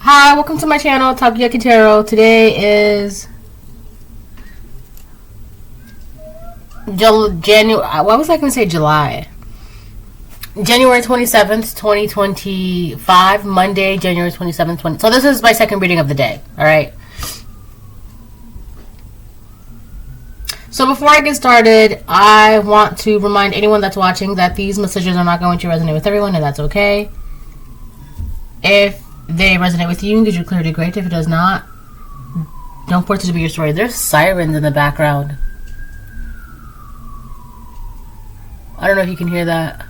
Hi, welcome to my channel, Takoyaki Tarot. Today is January. What was I going to say? July. January 27th, 2025. Monday, January 27th, So this is my second reading of the day. Alright. So before I get started, I want to remind anyone that's watching that these messages are not going to resonate with everyone, and that's okay. If they resonate with you and gives you clarity, great. If it does not, don't force it to be your story. There's sirens in the background. I don't know if you can hear that.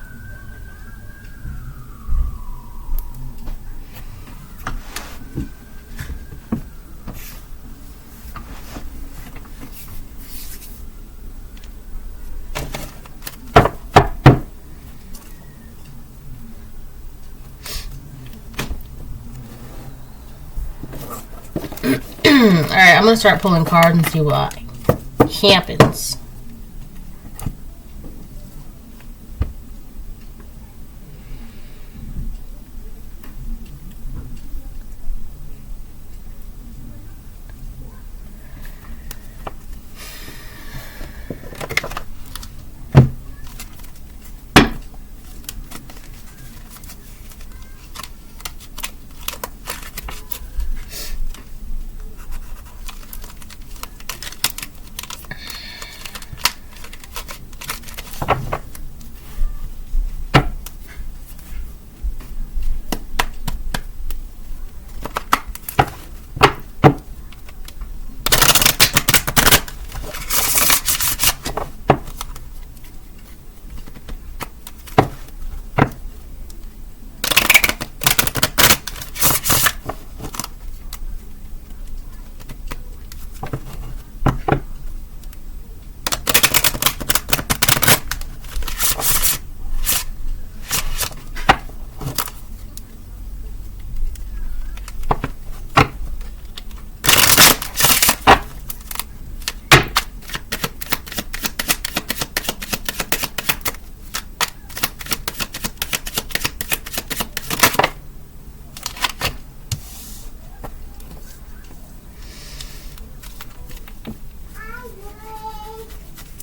Alright, I'm going to start pulling cards and see what happens.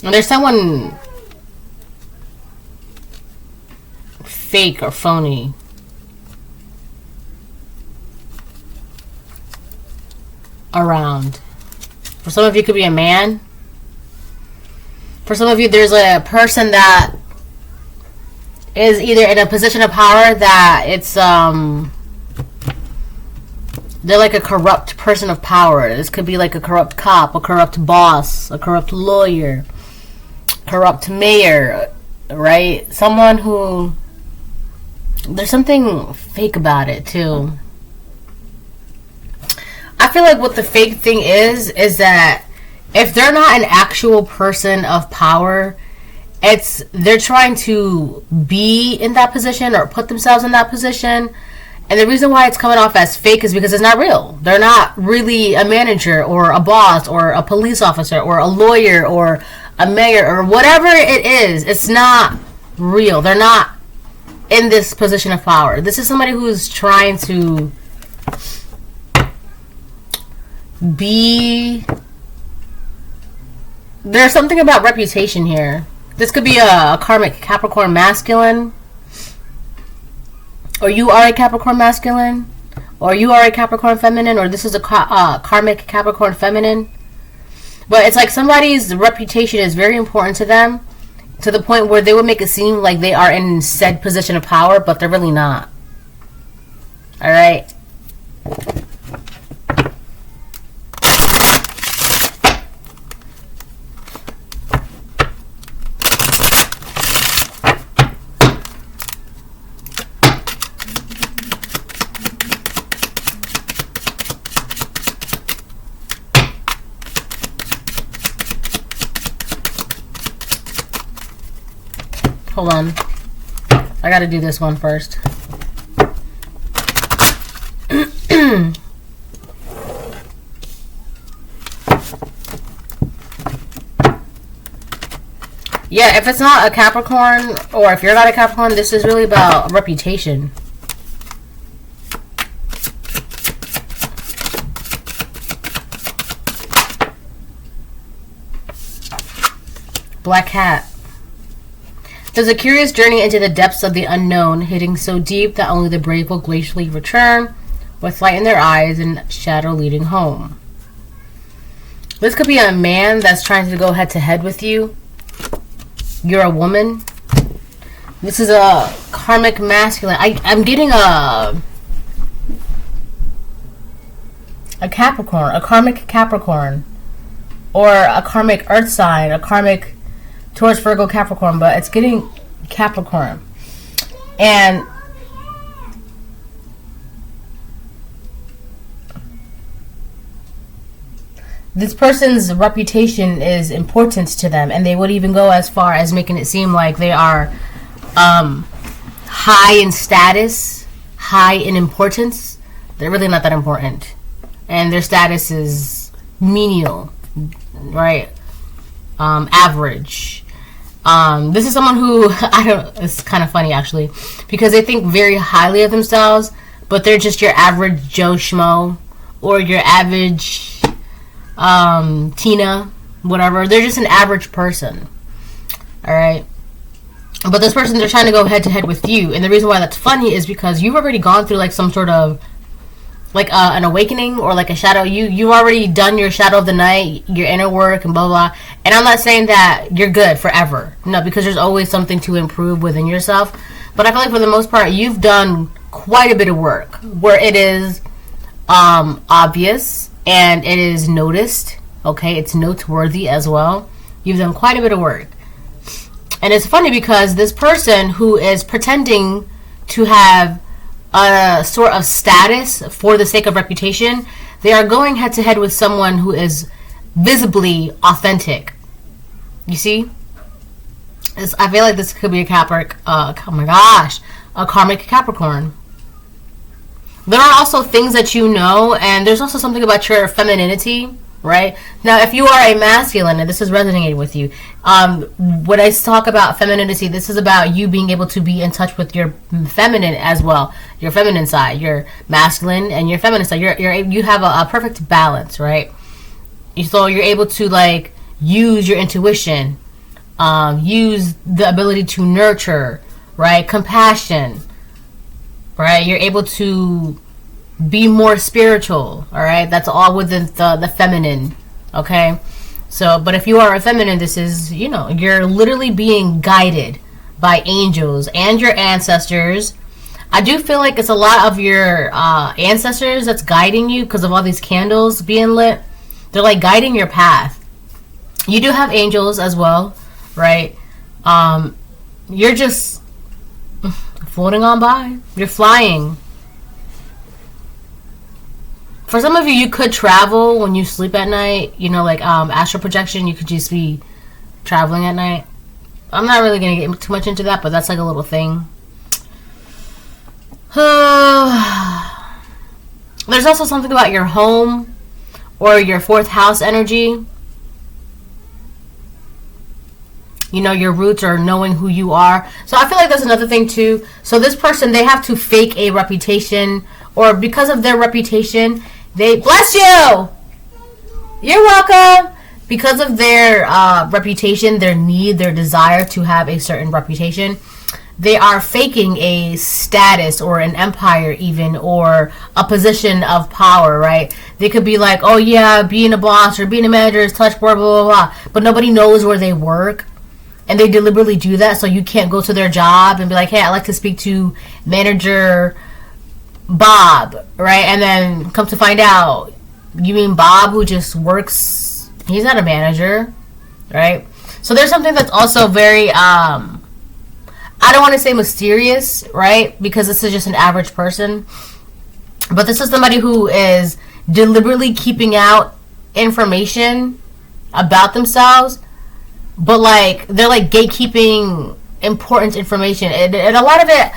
And there's someone fake or phony around. For some of you, it could be a man. For some of you, there's a person that is either in a position of power that it's they're like a corrupt person of power. This could be like a corrupt cop, a corrupt boss, a corrupt lawyer, corrupt mayor, right? Someone who, there's something fake about it too. I feel like what the fake thing is that if they're not an actual person of power, they're trying to be in that position or put themselves in that position. And the reason why it's coming off as fake is because it's not real. They're not really a manager or a boss or a police officer or a lawyer or a mayor or whatever it is. It's not real. They're not in this position of power. This is somebody who's trying to be... There's something about reputation here. This could be a karmic Capricorn masculine. Or you are a Capricorn masculine, or you are a Capricorn feminine, or this is a karmic Capricorn feminine. But it's like somebody's reputation is very important to them, to the point where they would make it seem like they are in said position of power, but they're really not. Alright? Hold on. I gotta do this one first. Yeah, if it's not a Capricorn, or if you're not a Capricorn, this is really about reputation. Black cat. There's a curious journey into the depths of the unknown, hitting so deep that only the brave will glacially return, with light in their eyes and shadow leading home. This could be a man that's trying to go head to head with you. You're a woman. This is a karmic masculine. I'm getting a Capricorn, a karmic Capricorn, or a karmic Earth sign, a karmic Taurus, Virgo, Capricorn, but it's getting Capricorn. And this person's reputation is important to them, and they would even go as far as making it seem like they are high in status, high in importance. They're really not that important, and their status is menial, right? Average. This is someone who, it's kind of funny actually, because they think very highly of themselves, but they're just your average Joe Schmo, or your average Tina, whatever. They're just an average person. Alright? But this person, they're trying to go head to head with you, and the reason why that's funny is because you've already gone through like some sort of like an awakening, or like a shadow. You've already done your shadow of the night, your inner work, and blah blah. And I'm not saying that you're good forever, no, because there's always something to improve within yourself. But I feel like for the most part, you've done quite a bit of work where it is obvious and it is noticed. Okay, it's noteworthy as well. You've done quite a bit of work, and it's funny because this person who is pretending to have a sort of status for the sake of reputation, they are going head to head with someone who is visibly authentic. You see? I feel like this could be a a karmic Capricorn. There are also things that you know, and there's also something about your femininity, right? Now, if you are a masculine, and this is resonating with you, when I talk about femininity, this is about you being able to be in touch with your feminine as well, your feminine side, your masculine and your feminine side. You have a perfect balance, right? So you're able to like use your intuition, use the ability to nurture, right? Compassion, right? You're able to be more spiritual, all right? That's all within the feminine, okay? So, but if you are a feminine, this is, you're literally being guided by angels and your ancestors. I do feel like it's a lot of your ancestors that's guiding you because of all these candles being lit. They're like guiding your path. You do have angels as well, right? You're just floating on by. You're flying. For some of you, you could travel when you sleep at night. Like astral projection, you could just be traveling at night. I'm not really going to get too much into that, but that's like a little thing. There's also something about your home or your fourth house energy. Your roots, or knowing who you are. So I feel like that's another thing too. So this person, they have to fake a reputation, or because of their reputation, they bless you. You're welcome. Because of their reputation, their need, their desire to have a certain reputation, they are faking a status or an empire even, or a position of power, right? They could be like, oh yeah, being a boss or being a manager is touch, blah, blah, blah, blah. But nobody knows where they work. And they deliberately do that so you can't go to their job and be like, hey, I'd like to speak to manager Bob, right? And then come to find out, you mean Bob who just works, he's not a manager, right? So there's something that's also very, I don't want to say mysterious, right? Because this is just an average person. But this is somebody who is deliberately keeping out information about themselves, but like they're like gatekeeping important information, and a lot of it,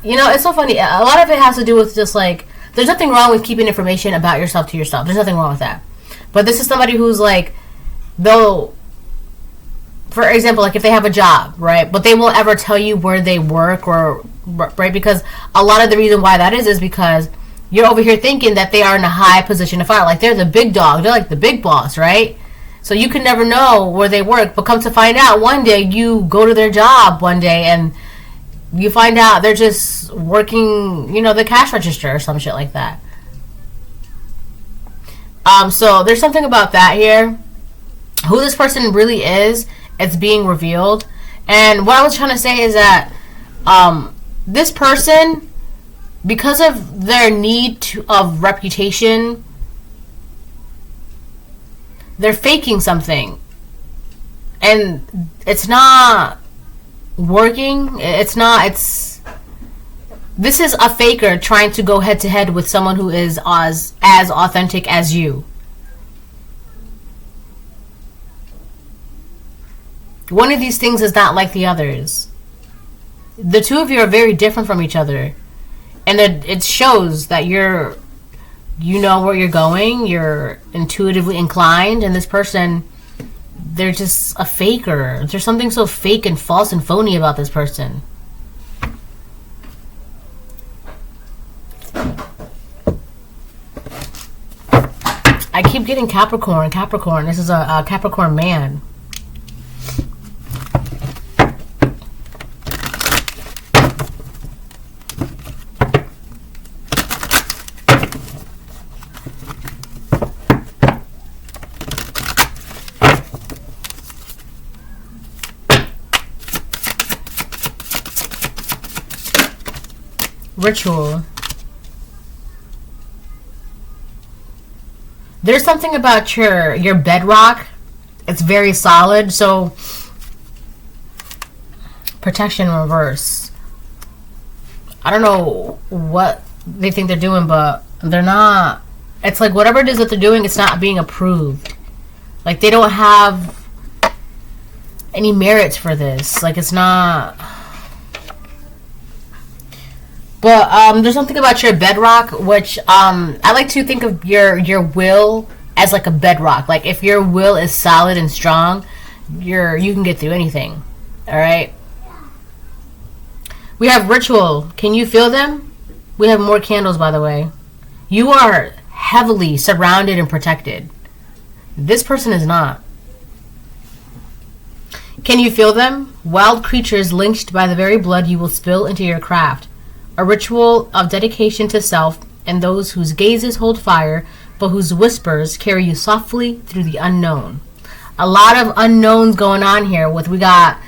it's so funny. A lot of it has to do with just like, there's nothing wrong with keeping information about yourself to yourself. There's nothing wrong with that. But this is somebody who's like, they'll, for example, like if they have a job, right, but they won't ever tell you where they work, or right, because a lot of the reason why that is because you're over here thinking that they are in a high position of power, like they're the big dog, they're like the big boss, right? So you can never know where they work. But come to find out, one day you go to their job one day and you find out they're just working, you know, the cash register or some shit like that. So there's something about that here. Who this person really is, it's being revealed. And what I was trying to say is that this person, because of their need of reputation, they're faking something. And it's not working. This is a faker trying to go head to head with someone who is as authentic as you. One of these things is not like the others. The two of you are very different from each other. And it shows that you know where you're going, you're intuitively inclined, and this person, they're just a faker. There's something so fake and false and phony about this person. I keep getting Capricorn. This is a Capricorn man. Ritual. There's something about your bedrock. It's very solid. So protection reverse. I don't know what they think they're doing, but they're not. It's like whatever it is that they're doing, it's not being approved. Like they don't have any merits for this. Like it's not. But there's something about your bedrock, which I like to think of your will as like a bedrock. Like if your will is solid and strong, you can get through anything. All right. We have ritual. Can you feel them? We have more candles, by the way. You are heavily surrounded and protected. This person is not. Can you feel them? Wild creatures lynched by the very blood you will spill into your craft. A ritual of dedication to self and those whose gazes hold fire, but whose whispers carry you softly through the unknown. A lot of unknowns going on here. We got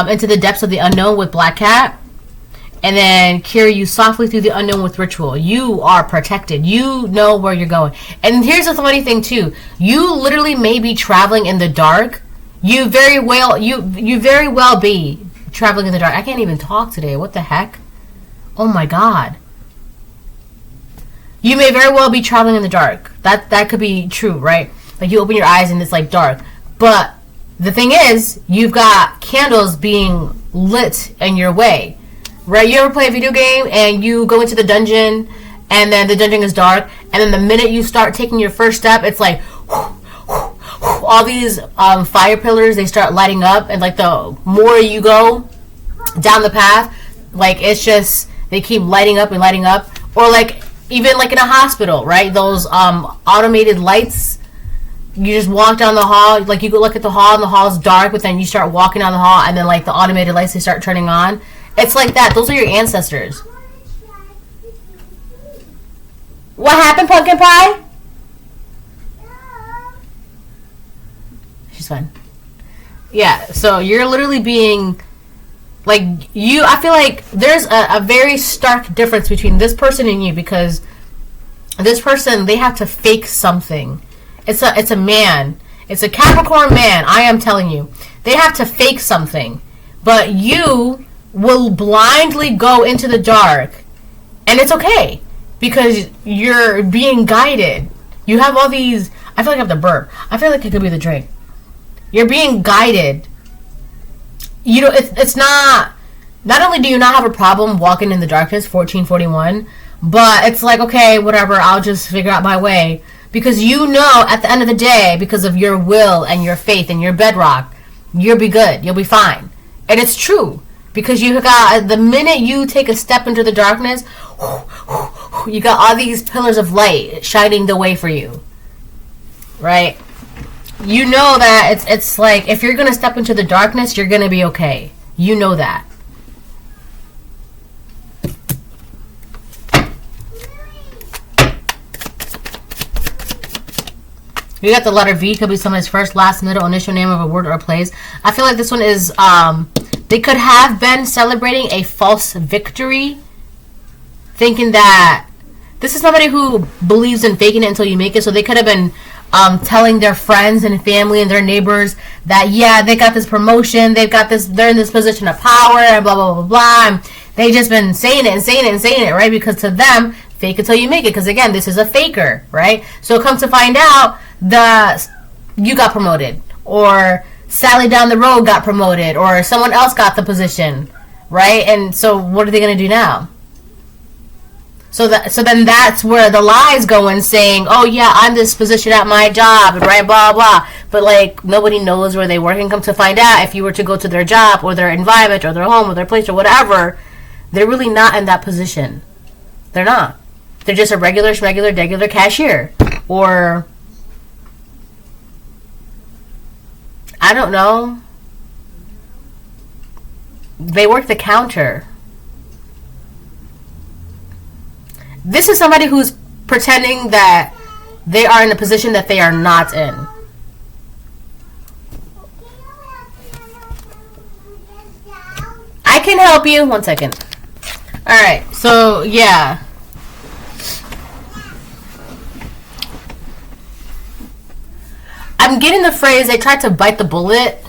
into the depths of the unknown with Black Cat, and then carry you softly through the unknown with ritual. You are protected. You know where you're going. And here's the funny thing too. You literally may be traveling in the dark. You very well be traveling in the dark. I can't even talk today. What the heck? Oh my God. You may very well be traveling in the dark. That could be true, right? Like you open your eyes and it's like dark. But the thing is, you've got candles being lit in your way. Right? You ever play a video game and you go into the dungeon and then the dungeon is dark, and then the minute you start taking your first step, it's like all these fire pillars, they start lighting up, and like the more you go down the path, like it's just they keep lighting up and lighting up. Or like even like in a hospital, right? Those automated lights. You just walk down the hall, like you go look at the hall and the hall's dark, but then you start walking down the hall and then like the automated lights, they start turning on. It's like that. Those are your ancestors. What happened, Pumpkin Pie? She's fine. Yeah, so you're literally being like you. I feel like there's a very stark difference between this person and you, because this person, they have to fake something. It's a man. It's a Capricorn man. I am telling you, they have to fake something, but you will blindly go into the dark, and it's okay because you're being guided. You have all these. I feel like I have to burp. I feel like it could be the drink. You're being guided. You know, it's not only do you not have a problem walking in the darkness, 1441, but it's like, okay, whatever, I'll just figure out my way, because you know at the end of the day, because of your will and your faith and your bedrock, you'll be good, you'll be fine. And it's true, because you got, the minute you take a step into the darkness, you got all these pillars of light shining the way for you, right? You know that it's like, if you're gonna step into the darkness, you're gonna be okay. You know that. You got the letter V. Could be somebody's first, last, middle, initial name of a word or a place. I feel like this one is, they could have been celebrating a false victory, thinking that this is somebody who believes in faking it until you make it. So they could have been telling their friends and family and their neighbors that, yeah, they got this promotion, they've got this, they're in this position of power, and blah, blah, blah, blah. And they just been saying it and saying it and saying it, right? Because to them, fake it till you make it. Because again, this is a faker, right? So come to find out, you got promoted, or Sally down the road got promoted, or someone else got the position, right? And so what are they going to do now? So then that's where the lies go in, saying, oh yeah, I'm this position at my job, right, blah, blah. But like, nobody knows where they work, and come to find out, if you were to go to their job or their environment or their home or their place or whatever, they're really not in that position. They're not. They're just a regular cashier. Or, I don't know, they work the counter. This is somebody who's pretending that they are in a position that they are not in. I can help you. 1 second. Alright, so yeah. I'm getting the phrase, they tried to bite the bullet.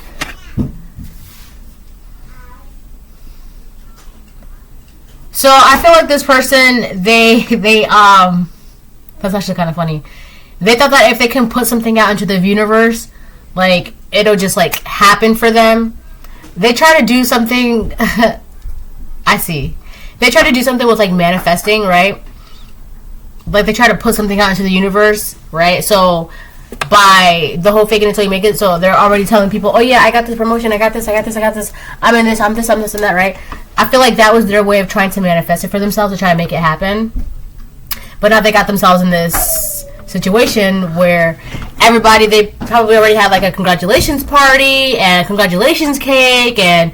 So I feel like this person, they that's actually kind of funny. They thought that if they can put something out into the universe, like, it'll just like happen for them. They try to do something. I see. They try to do something with like manifesting, right? Like they try to put something out into the universe, right? So by the whole fake it until you make it, so they're already telling people, oh yeah, I got this promotion, I got this, I'm in this, I'm this, and that, right? I feel like that was their way of trying to manifest it for themselves, to try to make it happen. But now they got themselves in this situation where everybody, they probably already had like a congratulations party and congratulations cake, and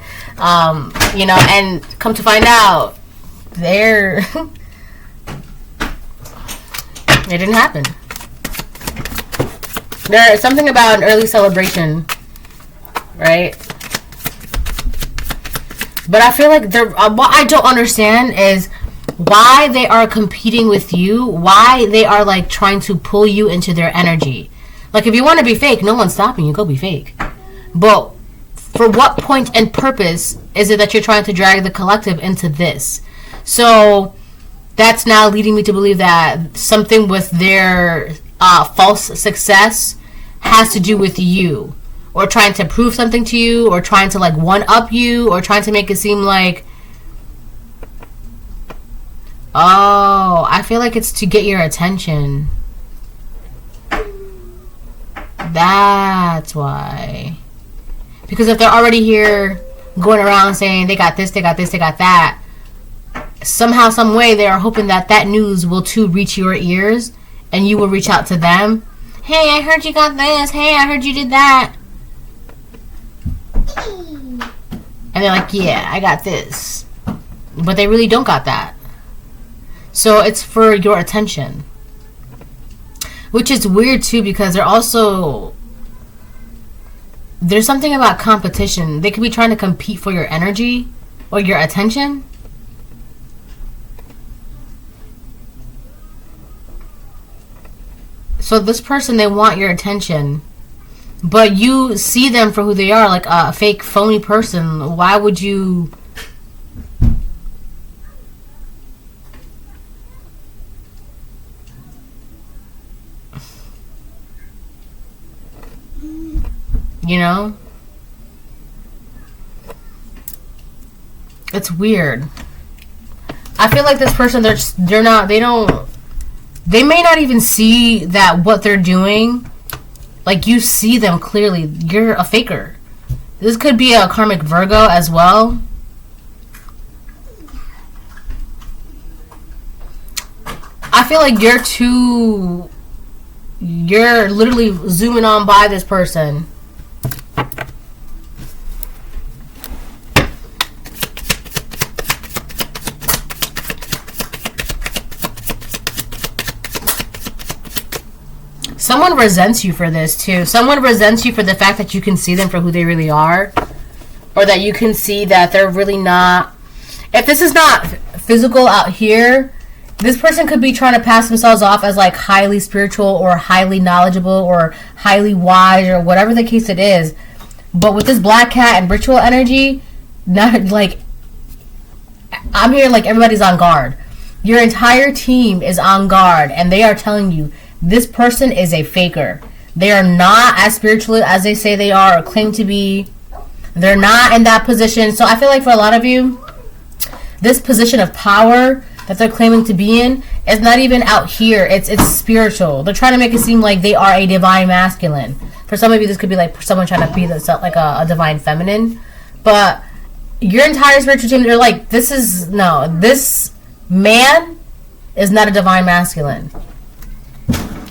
you know, and come to find out, they're it didn't happen. There's something about an early celebration, right? But I feel like what I don't understand is why they are competing with you, why they are like trying to pull you into their energy. Like, if you want to be fake, no one's stopping you, go be fake. But for what point and purpose is it that you're trying to drag the collective into this? So that's now leading me to believe that something with their false success has to do with you, or trying to prove something to you, or trying to like one up you, or trying to make it seem like, oh, I feel like it's to get your attention. That's why. Because if they're already here going around saying they got this, they got this, they got that, somehow, some way, they are hoping that that news will too reach your ears, and you will reach out to them. Hey, I heard you got this. Hey, I heard you did that. And they're like, yeah, I got this. But they really don't got that. So it's for your attention. Which is weird too, because they're also, there's something about competition. They could be trying to compete for your energy or your attention. So this person, they want your attention, but you see them for who they are, like a fake, phony person. Why would you? You know? It's weird. I feel like this person, they may not even see that what they're doing, like, you see them clearly. You're a faker. This could be a karmic Virgo as well. I feel like you're too you're literally zooming on by this person. Someone resents you for this too. Someone resents you for the fact that you can see them for who they really are, or that you can see that they're really not. If this is not physical out here, this person could be trying to pass themselves off as like highly spiritual or highly knowledgeable or highly wise or whatever the case it is. But with this black cat and ritual energy, not like, I'm here like everybody's on guard. Your entire team is on guard, and they are telling you this person is a faker. They are not as spiritual as they say they are or claim to be. They're not in that position. So I feel like for a lot of you, this position of power that they're claiming to be in is not even out here. It's spiritual. They're trying to make it seem like they are a divine masculine. For some of you, this could be like someone trying to be like a divine feminine. But your entire spiritual team, they're like, this man is not a divine masculine.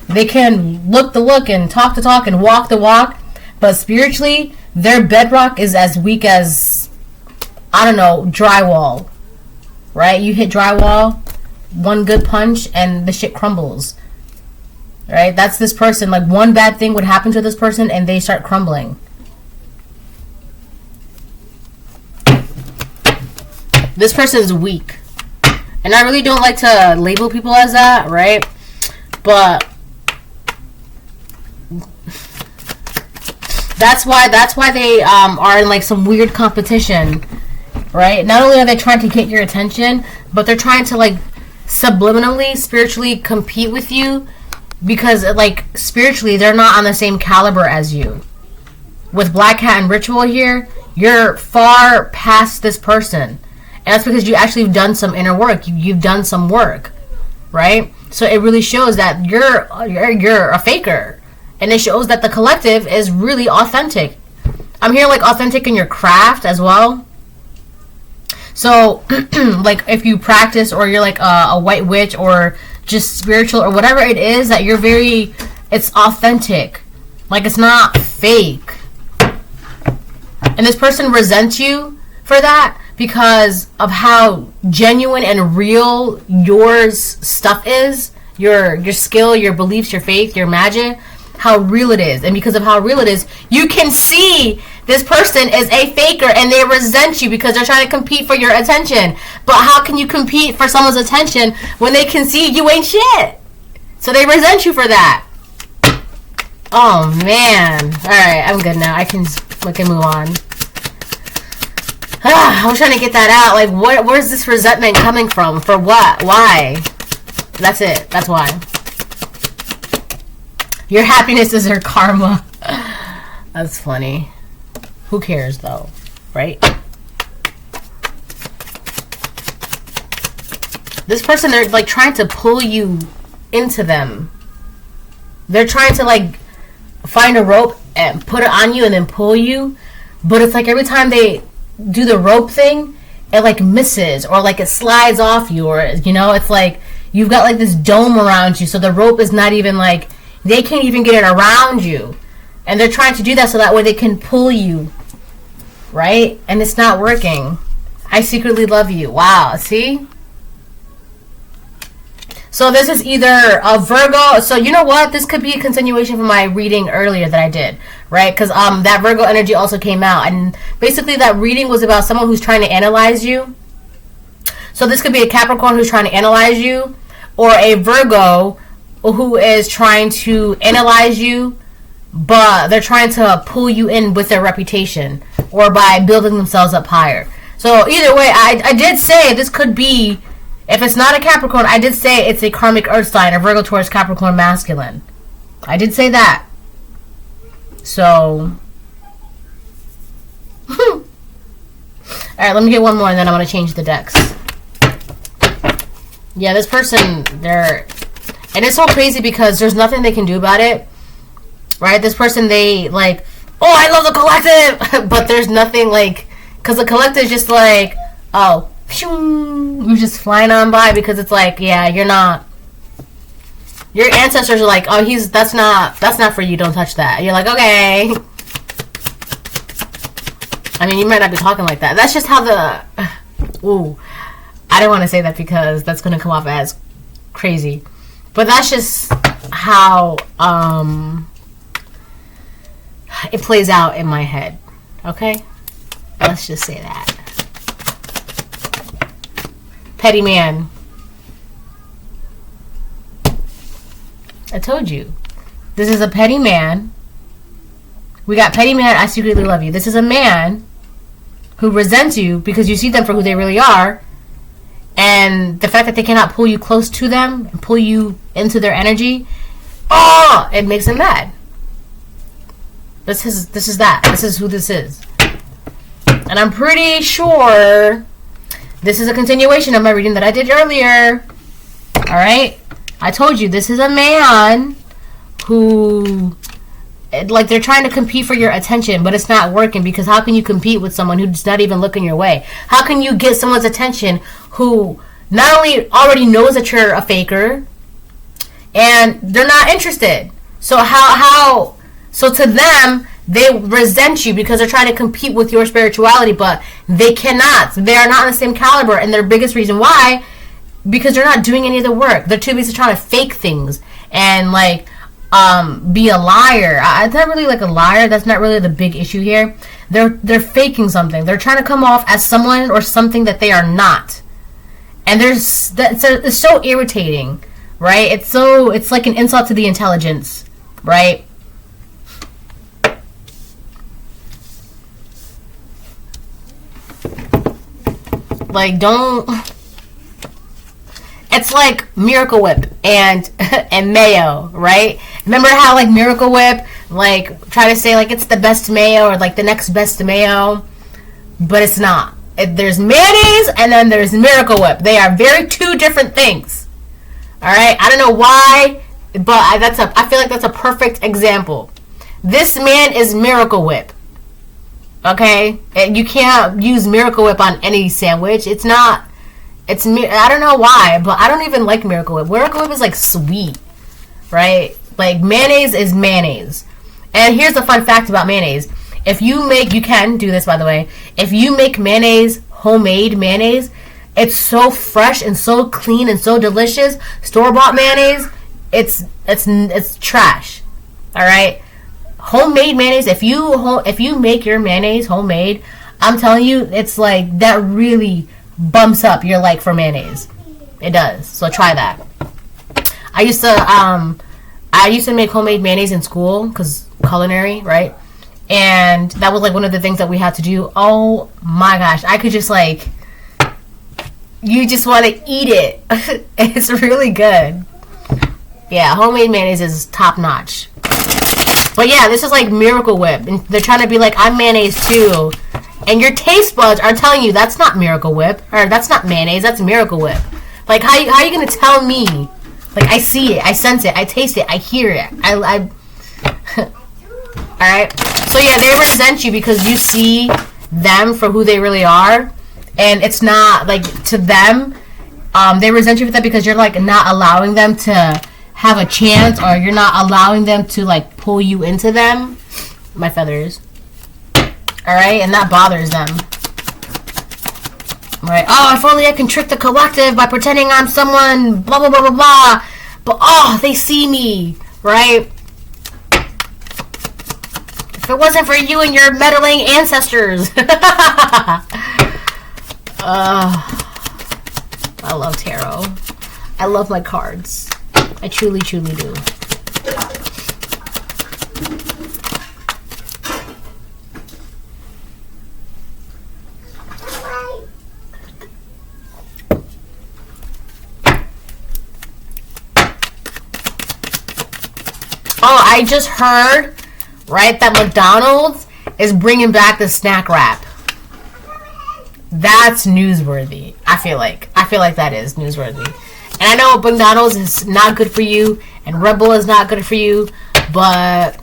They can look the look and talk the talk and walk the walk, but spiritually, their bedrock is as weak as, I don't know, drywall. Right? You hit drywall, one good punch, and the shit crumbles. Right? That's this person. Like, one bad thing would happen to this person, and they start crumbling. This person is weak. And I really don't like to label people as that, right? But that's why they are in like some weird competition, right? Not only are they trying to get your attention, but they're trying to like subliminally, spiritually compete with you, because like spiritually they're not on the same caliber as you. With Black Hat and Ritual here, you're far past this person, and that's because you actually have done some inner work. You've done some work, right? So it really shows that you're a faker. And it shows that the collective is really authentic. I'm here like authentic in your craft as well. So like if you practice, or you're like a white witch, or just spiritual, or whatever it is, that you're it's authentic. Like, it's not fake. And this person resents you for that because of how genuine and real yours stuff is. Your skill, your beliefs, your faith, your magic. How real it is. And because of how real it is, you can see this person is a faker, and they resent you because they're trying to compete for your attention. But how can you compete for someone's attention when they can see you ain't shit? So they resent you for that. Oh man. Alright, I'm good now. We can move on. I was trying to get that out. Like, where's this resentment coming from? For what? Why? That's it. That's why. Your happiness is her karma. That's funny. Who cares, though? Right? This person, they're, like, trying to pull you into them. They're trying to, like, find a rope and put it on you and then pull you. But it's like every time they do the rope thing, it, like, misses. Or, like, it slides off you. Or, you know, it's like you've got, like, this dome around you. So the rope is not even, like... They can't even get it around you. And they're trying to do that so that way they can pull you. Right? And it's not working. I secretly love you. Wow. See? So this is either a Virgo. So you know what? This could be a continuation from my reading earlier that I did. Right? Because that Virgo energy also came out. And basically that reading was about someone who's trying to analyze you. So this could be a Capricorn who's trying to analyze you. Or a Virgo who is trying to analyze you, but they're trying to pull you in with their reputation, or by building themselves up higher. So either way, I did say this could be, if it's not a Capricorn, I did say it's a karmic earth sign, a Virgo, Taurus, Capricorn, masculine. I did say that. So alright, let me get one more and then I'm going to change the decks. Yeah, this person, and it's so crazy because there's nothing they can do about it, right? This person, they, like, oh, I love the collective! But there's nothing, like, because the collective is just like, oh, you're just flying on by, because it's like, yeah, you're not Your ancestors are like, oh, that's not for you. Don't touch that. And you're like, okay. I mean, you might not be talking like that. That's just how ooh. I don't want to say that because that's going to come off as crazy. But that's just how it plays out in my head. Okay? Let's just say that. Petty man. I told you. This is a petty man. We got petty man, I secretly love you. This is a man who resents you because you see them for who they really are. And the fact that they cannot pull you close to them and pull you into their energy, it makes them mad. This is that. This is who this is. And I'm pretty sure this is a continuation of my reading that I did earlier. Alright? I told you, this is a man who, like, they're trying to compete for your attention, but it's not working, because how can you compete with someone who's not even looking your way? How can you get someone's attention who not only already knows that you're a faker, and they're not interested? So so to them, they resent you because they're trying to compete with your spirituality, but they cannot. They are not on the same caliber, and their biggest reason why, because they're not doing any of the work. They're too busy trying to fake things and, like, be a liar. It's not really like a liar. That's not really the big issue here. They're faking something. They're trying to come off as someone or something that they are not. And it's so irritating, right? It's like an insult to the intelligence, right? Like, don't. It's like Miracle Whip and mayo, right? Remember how, like, Miracle Whip, like, try to say, like, it's the best mayo or, like, the next best mayo, but it's not. There's mayonnaise and then there's Miracle Whip. They are two different things. All right? I don't know why, but I feel like that's a perfect example. This man is Miracle Whip. Okay? And you can't use Miracle Whip on any sandwich. It's not. I don't know why, but I don't even like Miracle Whip. Miracle Whip is, like, sweet, right? Like, mayonnaise is mayonnaise. And here's the fun fact about mayonnaise. You can do this, by the way. If you make mayonnaise, homemade mayonnaise, it's so fresh and so clean and so delicious. Store-bought mayonnaise, it's trash. All right? Homemade mayonnaise, if you make your mayonnaise homemade, I'm telling you, it's like, that really bumps up your like for mayonnaise. It does. So try that. I used to make homemade mayonnaise in school, because culinary, right? And that was, like, one of the things that we had to do. Oh my gosh, I could just, like, you just want to eat it. It's really good. Yeah, homemade mayonnaise is top notch. But yeah, this is like Miracle Whip, and they're trying to be like, I'm mayonnaise too. And your taste buds are telling you that's not Miracle Whip, or that's not mayonnaise, that's Miracle Whip. Like, how are you going to tell me? Like, I see it, I sense it, I taste it, I hear it. Alright? So yeah, they resent you because you see them for who they really are. And it's not, like, to them, they resent you for that because you're, like, not allowing them to have a chance, or you're not allowing them to, like, pull you into them. My feathers. Alright? And that bothers them. Right? Oh, if only I can trick the collective by pretending I'm someone, blah, blah, blah, blah, blah. But, oh, they see me. Right? If it wasn't for you and your meddling ancestors. I love tarot. I love my cards. I truly, truly do. Oh, I just heard, right, that McDonald's is bringing back the snack wrap. That's newsworthy. I feel like that is newsworthy. And I know McDonald's is not good for you, and Red Bull is not good for you, but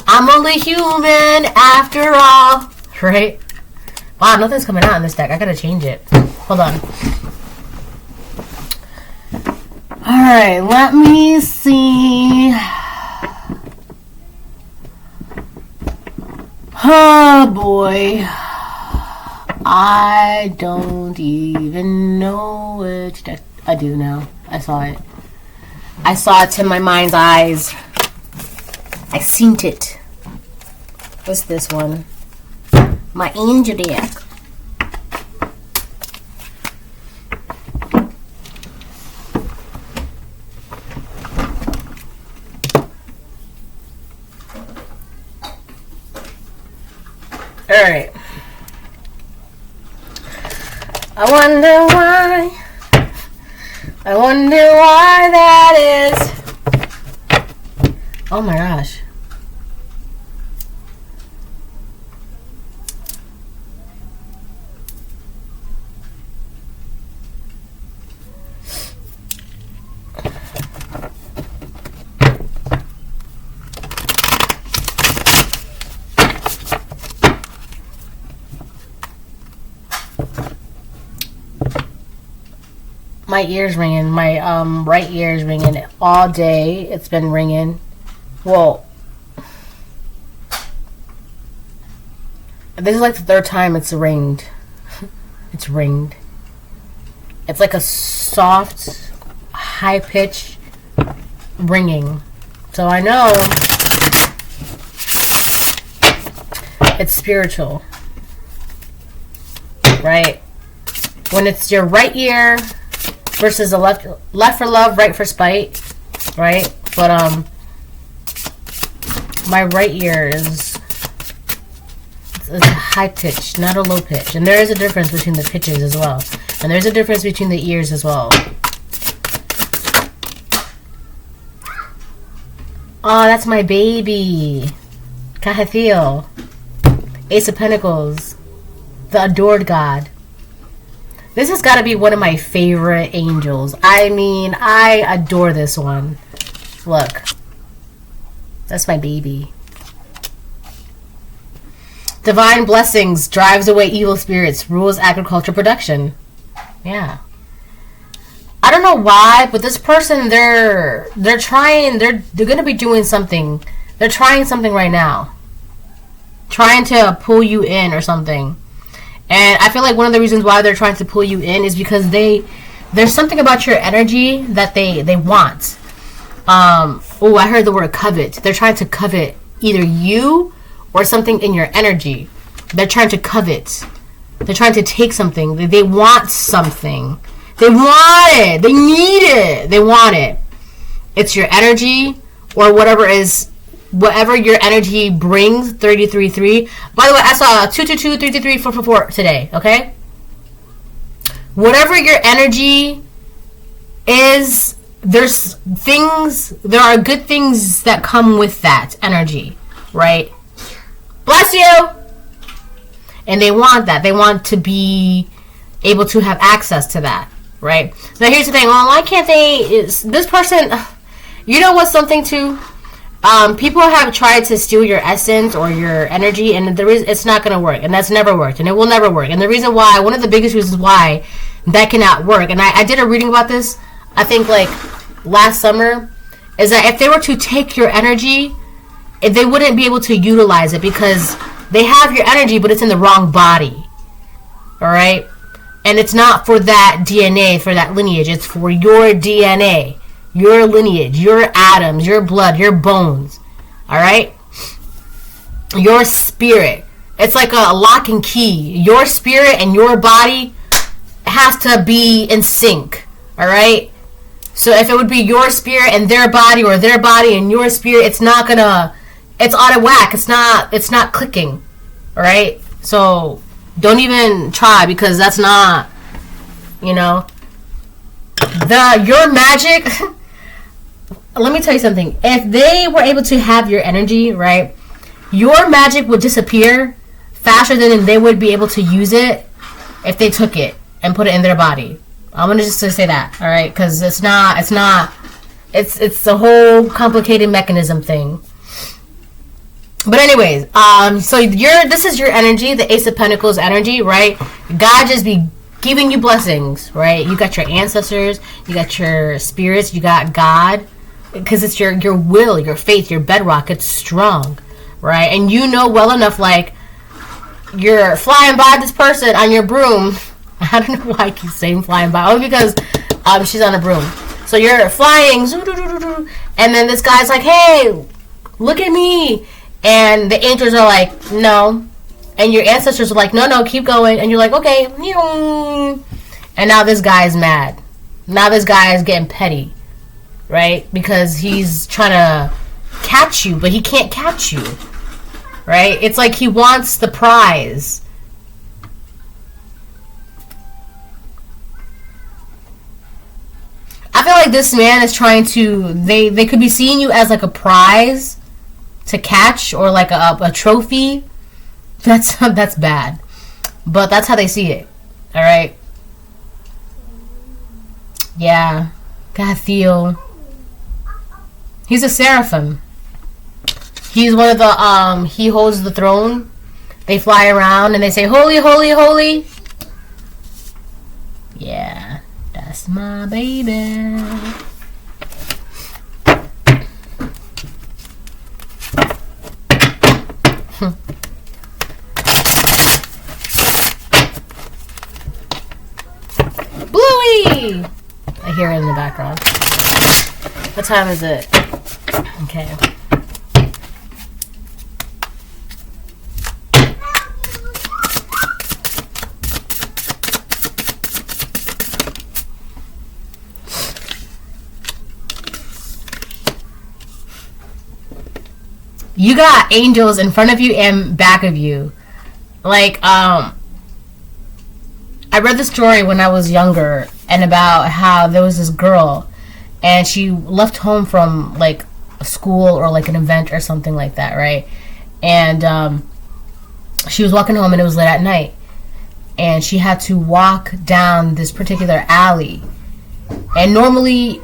I'm only human after all, right? Wow, nothing's coming out in this deck. I gotta change it. Hold on. Alright, let me see. Oh boy. I don't even know it. I do now. I saw it. I saw it in my mind's eyes. I seen it. What's this one? My angel deck. Alright. I wonder why that is. Oh my gosh. My ear's ringing. My right ear's ringing all day. It's been ringing. Well, this is like the third time it's ringed. It's ringed. It's like a soft, high pitch ringing. So I know it's spiritual, right? When it's your right ear versus the left for love, right for spite, right? But my right ear is it's a high pitch, not a low pitch, and there is a difference between the pitches as well, and there's a difference between the ears as well. Oh, that's my baby, Cahathiel, Ace of Pentacles, the adored God. This has got to be one of my favorite angels. I mean, I adore this one. Look. That's my baby. Divine blessings drives away evil spirits, rules agriculture production. Yeah. I don't know why, but this person, they're going to be doing something. They're trying something right now. Trying to pull you in or something. And I feel like one of the reasons why they're trying to pull you in is because there's something about your energy that they want. Oh, I heard the word covet. They're trying to covet either you or something in your energy. They're trying to covet. They're trying to take something. They want something. They want it. They need it. They want it. It's your energy or whatever your energy brings. 33.3. By the way, I saw 222 333 444 today. Okay, whatever your energy is, there are good things that come with that energy, right? Bless you. And they want that. They want to be able to have access to that, right? Now here's the thing. Well, why can't this person, you know what's something too? People have tried to steal your essence or your energy, and it's not going to work, and that's never worked, and it will never work. And the reason why, one of the biggest reasons why that cannot work, and I did a reading about this, I think like last summer, is that if they were to take your energy, they wouldn't be able to utilize it because they have your energy, but it's in the wrong body. All right, and it's not for that DNA, for that lineage. It's for your DNA. Your lineage, your atoms, your blood, your bones, all right? Your spirit. It's like a lock and key. Your spirit and your body has to be in sync, all right? So if it would be your spirit and their body, or their body and your spirit, it's out of whack. It's not clicking, all right? So don't even try, because that's not, your magic. Let me tell you something. If they were able to have your energy, right, your magic would disappear faster than they would be able to use it if they took it and put it in their body. I'm going to just say that, all right, because it's the whole complicated mechanism thing. But anyways, so this is your energy, the Ace of Pentacles energy, right? God just be giving you blessings, right? You got your ancestors, you got your spirits, you got God. Because it's your will, your faith, your bedrock. It's strong, right? And you know well enough, like, you're flying by this person on your broom. I don't know why I keep saying flying by. Oh, because she's on a broom. So you're flying, and then this guy's like, hey, look at me. And the angels are like, no. And your ancestors are like, no, keep going. And you're like, okay. And now this guy is mad. Now this guy is getting petty, right? Because he's trying to catch you, but he can't catch you, right? It's like he wants the prize. I feel like this man is trying to, they could be seeing you as like a prize to catch, or like a trophy. That's bad, but that's how they see it. All right. Yeah, Gathiel. He's a seraphim. He's one of the he holds the throne. They fly around and they say, holy, holy, holy. Yeah, that's my baby. Bluey! I hear it in the background. What time is it? Okay. You got angels in front of you and back of you. Like, I read the story when I was younger, and about how there was this girl, and she left home from like a school or like an event or something like that, right? And she was walking home, and it was late at night, and she had to walk down this particular alley. And normally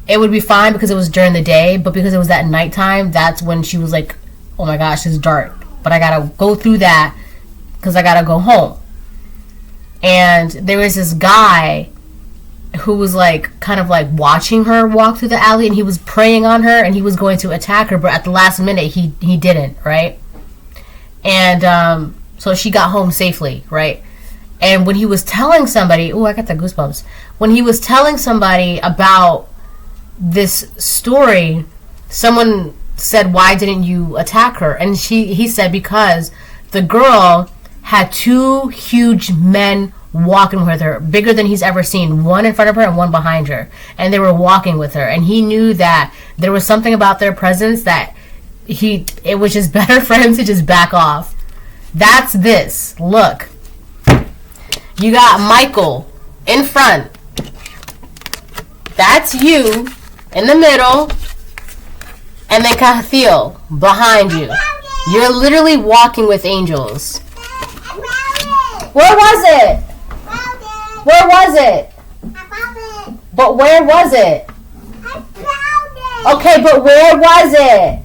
it would be fine because it was during the day, but because it was at nighttime, that's when she was like, oh my gosh, it's dark, but I gotta go through that because I gotta go home. And there was this guy who was like kind of like watching her walk through the alley, and he was preying on her, and he was going to attack her, but at the last minute he didn't, right? And so she got home safely, right? And when he was telling somebody, oh, I got the goosebumps. When he was telling somebody about this story, someone said, why didn't you attack her? And he said, because the girl had two huge men walking with her, bigger than he's ever seen, one in front of her and one behind her, and they were walking with her, and he knew that there was something about their presence that it was just better for him to just back off. That's this. Look, you got Michael in front, that's you in the middle, and then Cathiel behind you. You're literally walking with angels. Where was it? Where was it? But where was it? Okay, but where was it?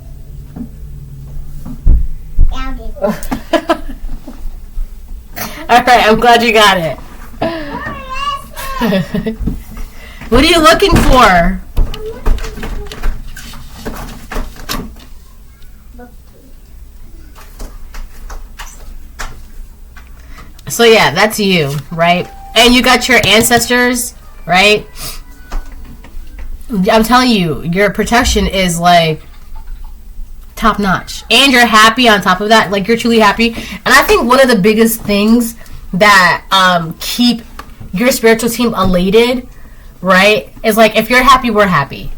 Alright, I'm glad you got it. What are you looking for? So yeah, that's you, right? And you got your ancestors, right? I'm telling you, your protection is like top notch, and you're happy on top of that. Like, you're truly happy. And I think one of the biggest things that keep your spiritual team elated, right, is like, if you're happy, we're happy,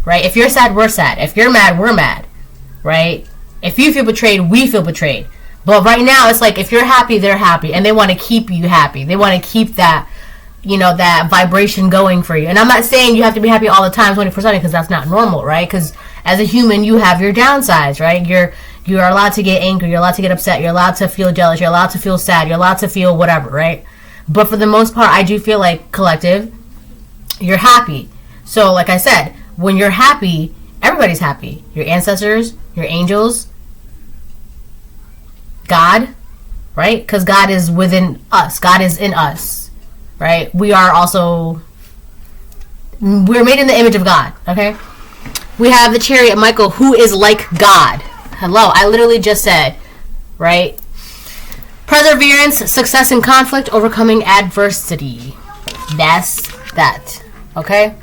right? If you're sad, we're sad. If you're mad, we're mad, right? If you feel betrayed, we feel betrayed. But right now, it's like, if you're happy, they're happy, and they want to keep you happy. They want to keep that, you know, that vibration going for you. And I'm not saying you have to be happy all the time, 24/7, because that's not normal, right? Because as a human, you have your downsides, right? You are allowed to get angry. You're allowed to get upset. You're allowed to feel jealous. You're allowed to feel sad. You're allowed to feel whatever, right? But for the most part, I do feel like collective, you're happy. So, like I said, when you're happy, everybody's happy. Your ancestors, your angels, God, right? Because God is within us. God is in us, right? We are also, we're made in the image of God, okay? We have the chariot, Michael, who is like God. Hello, I literally just said, right? Perseverance, success in conflict, overcoming adversity. That's that. Okay?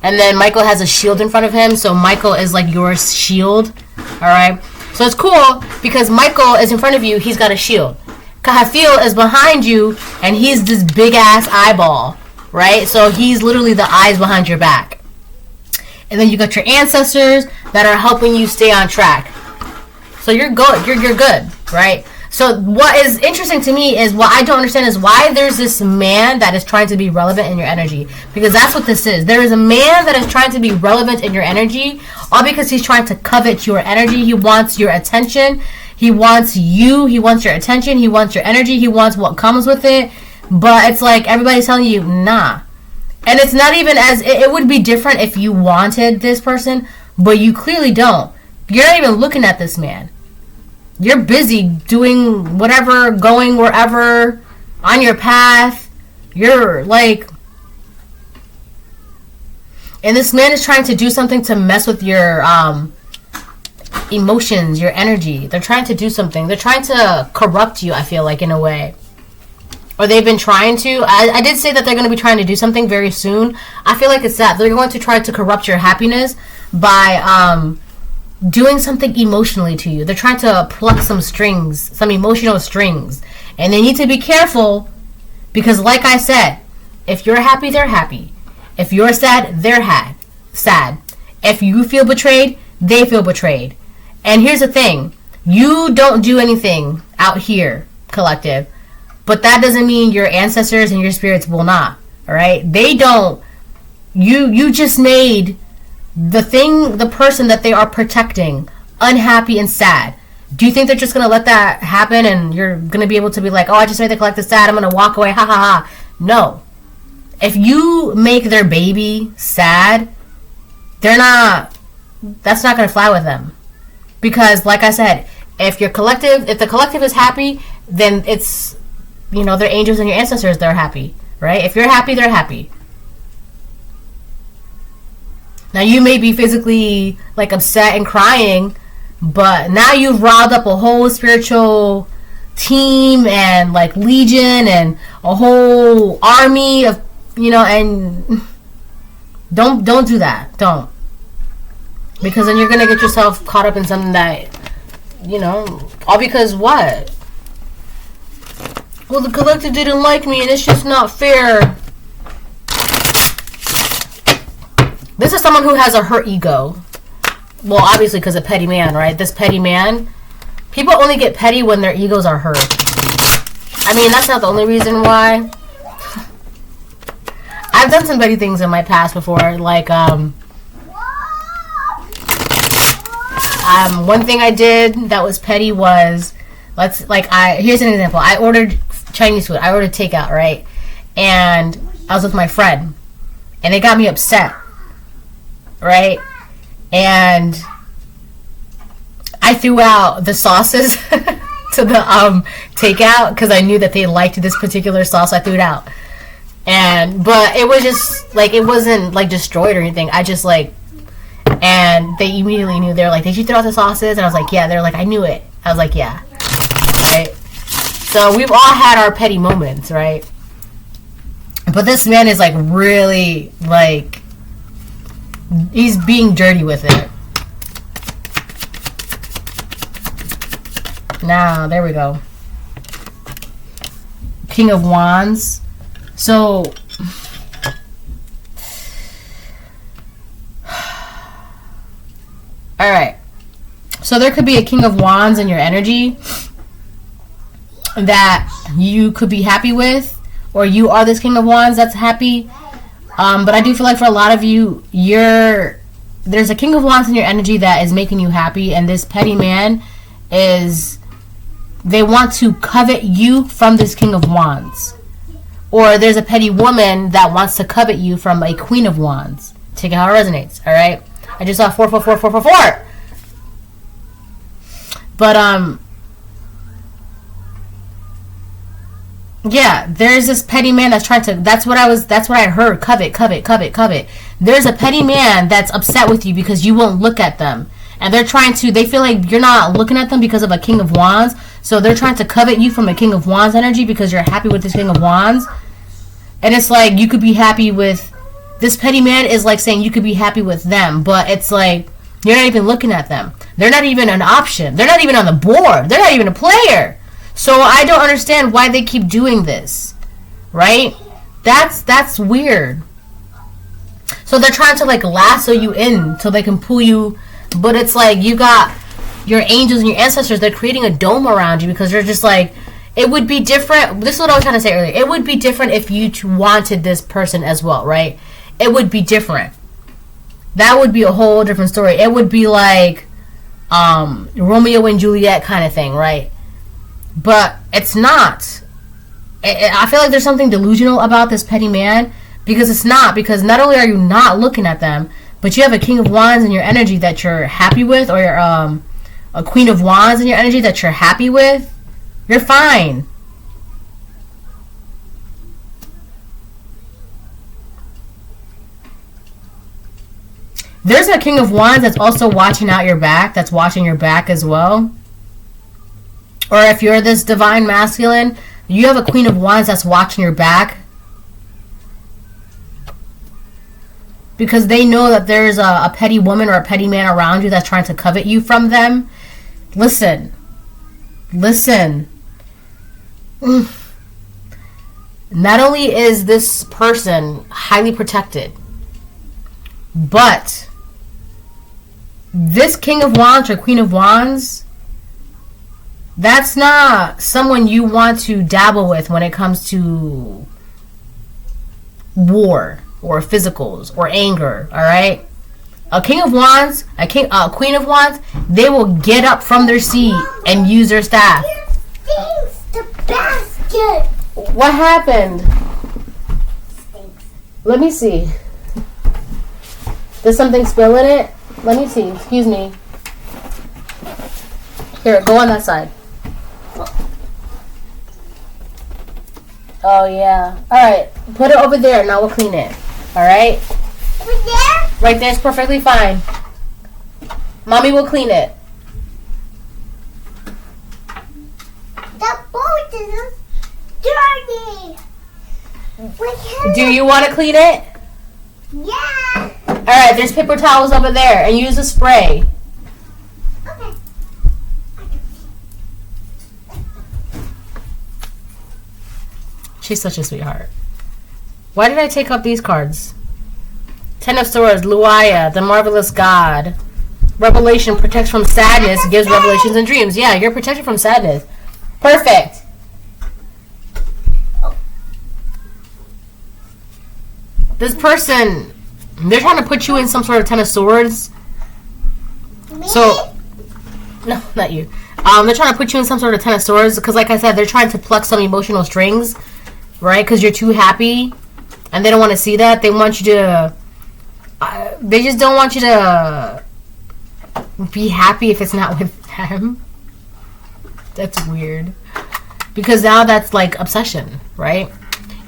And then Michael has a shield in front of him, so Michael is like your shield. Alright? So it's cool because Michael is in front of you, he's got a shield. Kahafil is behind you, and he's this big ass eyeball. Right? So he's literally the eyes behind your back. And then you got your ancestors that are helping you stay on track. So you're good. You're good, right? So what is interesting to me is what I don't understand is why there's this man that is trying to be relevant in your energy. Because that's what this is. There is a man that is trying to be relevant in your energy, all because he's trying to covet your energy. He wants your attention. He wants you. He wants your attention. He wants your energy. He wants what comes with it. But it's like everybody's telling you, nah. And it's not even as... It would be different if you wanted this person, but you clearly don't. You're not even looking at this man. You're busy doing whatever, going wherever, on your path. You're like... And this man is trying to do something to mess with your emotions, your energy. They're trying to do something. They're trying to corrupt you, I feel like, in a way. Or they've been trying to. I did say that they're going to be trying to do something very soon. I feel like it's that. They're going to try to corrupt your happiness by doing something emotionally to you. They're trying to pluck some strings, some emotional strings. And they need to be careful because, like I said, if you're happy, they're happy. If you're sad, they're sad. If you feel betrayed, they feel betrayed. And here's the thing. You don't do anything out here, collective. But that doesn't mean your ancestors and your spirits will not. Alright? They don't. You just made the person that they are protecting unhappy and sad. Do you think they're just going to let that happen and you're going to be able to be like, oh, I just made the collective sad, I'm going to walk away, ha ha ha. No. If you make their baby sad, that's not going to fly with them. Because, like I said, if the collective is happy, then it's, their angels and your ancestors, they're happy, right? If you're happy, they're happy. Now, you may be physically, upset and crying, but now you've riled up a whole spiritual team and, legion and a whole army of, and don't do that. Don't. Because then you're going to get yourself caught up in something that, all because what? Well, the collective didn't like me and it's just not fair. This is someone who has a hurt ego. Well, obviously because of petty man, right? This petty man. People only get petty when their egos are hurt. I mean, that's not the only reason why. I've done some petty things in my past before. One thing I did that was petty was, here's an example. I ordered Chinese food. I ordered takeout, right? And I was with my friend. And it got me upset. Right? And I threw out the sauces to the takeout because I knew that they liked this particular sauce. I threw it out. But it was just, it wasn't, destroyed or anything. I just, and they immediately knew. They were like, did you throw out the sauces? And I was like, yeah. They're like, I knew it. I was like, yeah. Right? So we've all had our petty moments, right? But this man is, really, he's being dirty with it. Now, there we go. King of Wands. So, alright. So there could be a King of Wands in your energy that you could be happy with, or you are this King of Wands that's happy. But I do feel like for a lot of you, there's a King of Wands in your energy that is making you happy, and this petty man they want to covet you from this King of Wands. Or there's a petty woman that wants to covet you from a Queen of Wands. Take it how it resonates, alright? I just saw 44444. But, yeah, there's this petty man that's trying to, that's what I heard, covet. There's a petty man that's upset with you because you won't look at them. And they're trying to, they feel like you're not looking at them because of a King of Wands. So they're trying to covet you from a King of Wands energy because you're happy with this King of Wands. And it's like, you could be happy with, this petty man is like saying you could be happy with them. But it's like, you're not even looking at them. They're not even an option. They're not even on the board. They're not even a player. So I don't understand why they keep doing this. Right? That's weird. So they're trying to like lasso you in so they can pull you. But it's like, you got your angels and your ancestors, they're creating a dome around you because they're just like, it would be different. This is what I was trying to say earlier. It would be different if you wanted this person as well, right? It would be different. That would be a whole different story. It would be like Romeo and Juliet kind of thing, right? But it's not. I feel like there's something delusional about this petty man because it's not. Because not only are you not looking at them, but you have a King of Wands in your energy that you're happy with, or you're, a Queen of Wands in your energy that you're happy with. You're fine. There's a King of Wands that's also watching out your back, that's watching your back as well. Or if you're this divine masculine, you have a Queen of Wands that's watching your back. Because they know that there's a petty woman or a petty man around you that's trying to covet you from them. Listen. Not only is this person highly protected, but this King of Wands or Queen of Wands, that's not someone you want to dabble with when it comes to war or physicals or anger, alright? A King of Wands, a Queen of Wands, they will get up from their seat and use their staff. The basket. What happened? Stinks. Let me see. Did something spill in it? Let me see. Excuse me. Here, go on that side. Oh, yeah. Alright, put it over there. Now we'll clean it. Alright? Over there? Right there is perfectly fine. Mommy will clean it. The boat is dirty. Do you want to clean it? Yeah. Alright, there's paper towels over there. And use a spray. Okay. She's such a sweetheart. Why did I take up these cards? Ten of Swords, Luaya, the Marvelous God. Revelation protects from sadness, gives revelations and dreams. Yeah, you're protected from sadness. Perfect. This person, they're trying to put you in some sort of Ten of Swords. Me? So, no, not you. They're trying to put you in some sort of Ten of Swords because, like I said, they're trying to pluck some emotional strings, right? Because you're too happy, and they don't want to see that. They want you to. They just don't want you to be happy if it's not with them. That's weird. Because now that's like obsession, right?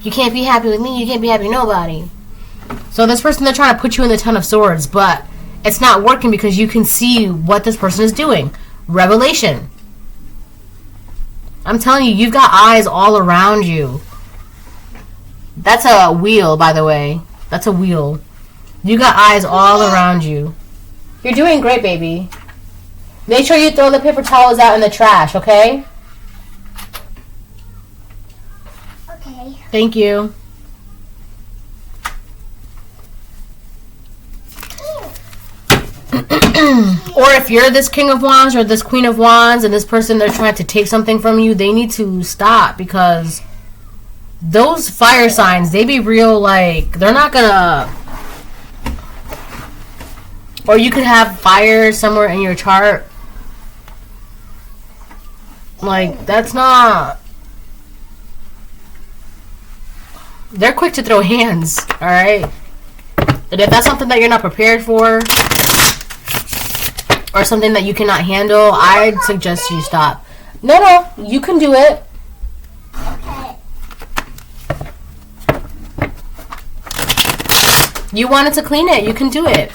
You can't be happy with me. You can't be happy with nobody. So this person, they're trying to put you in the Ten of Swords, but it's not working because you can see what this person is doing. Revelation. I'm telling you, you've got eyes all around you. That's a wheel, by the way. That's a wheel. You got eyes all around you. You're doing great, baby. Make sure you throw the paper towels out in the trash, okay? Okay. Thank you. Or if you're this King of Wands or this Queen of Wands and this person, they're trying to take something from you, they need to stop because those fire signs, they be real, like, they're not gonna... Or you could have fire somewhere in your chart. Like, that's not... They're quick to throw hands, alright? And if that's something that you're not prepared for, or something that you cannot handle, I'd suggest you stop. No, you can do it. Okay. You wanted to clean it, you can do it.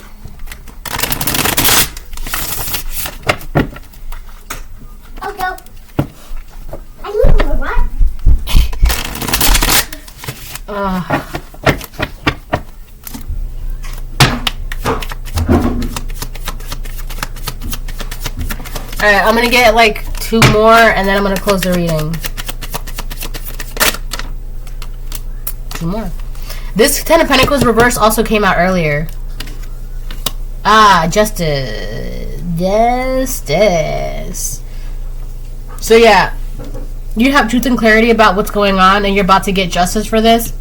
Alright, I'm gonna get like 2 more and then I'm gonna close the reading. 2 more. This 10 of Pentacles reverse also came out earlier. Justice. Justice. So yeah, you have truth and clarity about what's going on and you're about to get justice for this.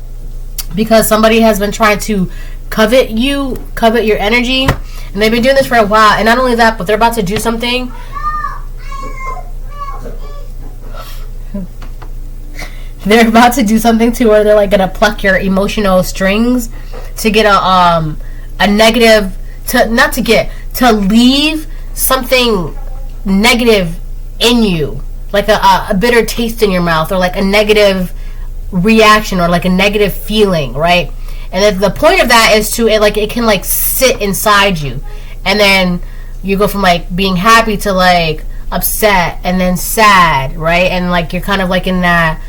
Because somebody has been trying to covet your energy. And they've been doing this for a while. And not only that, but they're about to do something. They're about to do something to where they're like gonna pluck your emotional strings to get a negative, to leave something negative in you, like a bitter taste in your mouth, or like a negative reaction, or like a negative feeling, right? And then the point of that is to it can like sit inside you, and then you go from like being happy to like upset and then sad, right? And like you're kind of like in that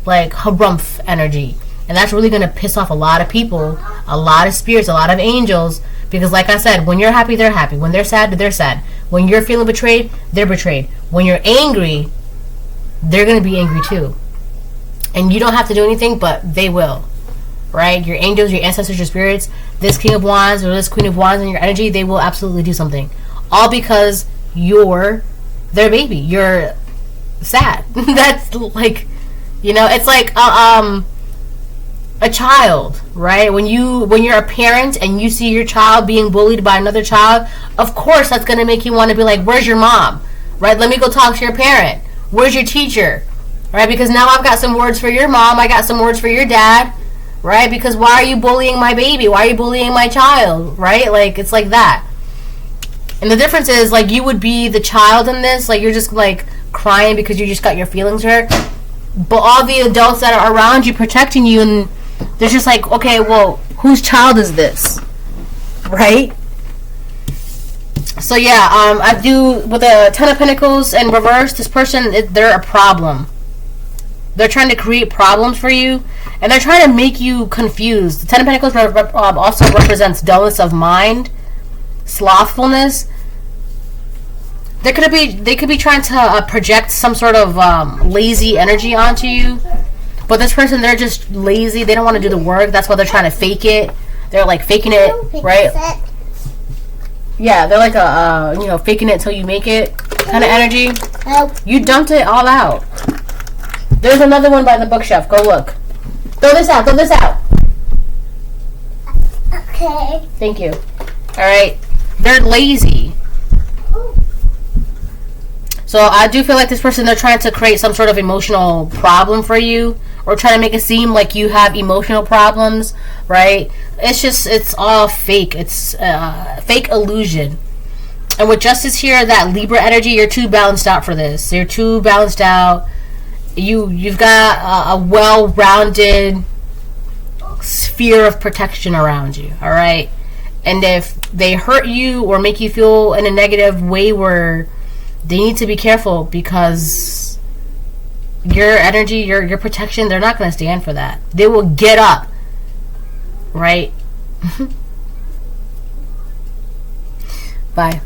like harumph energy, and that's really gonna piss off a lot of people, a lot of spirits, a lot of angels, because like I said, when you're happy, they're happy. When they're sad, they're sad. When you're feeling betrayed, they're betrayed. When you're angry, they're gonna be angry too, and you don't have to do anything, but they will, right? Your angels, your ancestors, your spirits, this King of Wands or this Queen of Wands in your energy, they will absolutely do something, all because you're their baby. You're sad. That's like, you know, it's like a child, right? When you're a parent and you see your child being bullied by another child, of course that's gonna make you want to be like, where's your mom, right? Let me go talk to your parent. Where's your teacher, right? Because now I've got some words for your mom, I got some words for your dad, right? Because why are you bullying my baby? Why are you bullying my child, right? Like, it's like that. And the difference is, like, you would be the child in this, like, you're just like crying because you just got your feelings hurt, but all the adults that are around you protecting you, and they're just like, okay, well, whose child is this, right? So yeah, I do, with the 10 of Pentacles in reverse, this person, they're a problem. They're trying to create problems for you, and they're trying to make you confused. The 10 of Pentacles also represents dullness of mind, slothfulness. They could be trying to project some sort of lazy energy onto you, but this person, they're just lazy. They don't want to do the work. That's why they're trying to fake it. They're like faking it, right? Yeah, they're like a faking it until you make it kind of energy. You dumped it all out. There's another one by the bookshelf. Go look. Throw this out. Throw this out. Okay. Thank you. All right. They're lazy. So I do feel like this person, they're trying to create some sort of emotional problem for you, or trying to make it seem like you have emotional problems, right? It's all fake. It's fake illusion. And with justice here, that Libra energy, you're too balanced out for this. You're too balanced out. You've got a well-rounded sphere of protection around you, all right? And if they hurt you or make you feel in a negative way, where they need to be careful, because your energy, your protection, they're not going to stand for that. They will get up, right? Bye.